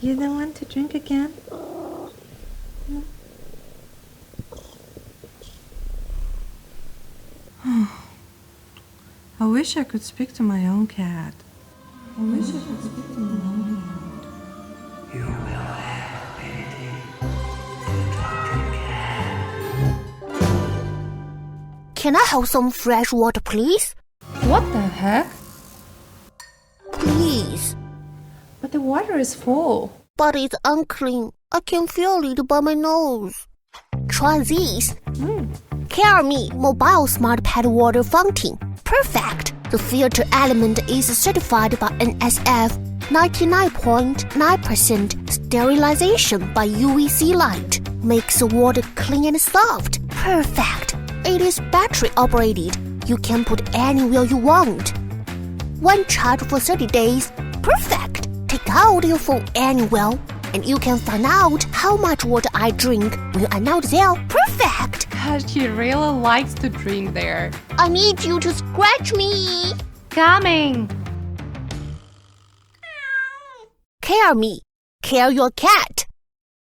You don't want to drink again? I wish I could speak to my own cat. I wish I could speak to my own cat. You will have pity to talk to cat. Can I have some fresh water, please? What the heck? Please. But the water is full. But it's unclean. I can feel it by my nose. Try this. CareMe Mobile Smart Pet Water Fountain. Perfect. The filter element is certified by NSF 99.9% sterilization by UVC light. Makes the water clean and soft. Perfect. It is battery operated. You can put anywhere you want. One charge for 30 days. Perfect. Take out your phone anywhere, and you can find out how much water I drink when I'm not there. Perfect. She really likes to drink there. I need you to scratch me. Coming. CareMe. Care your cat.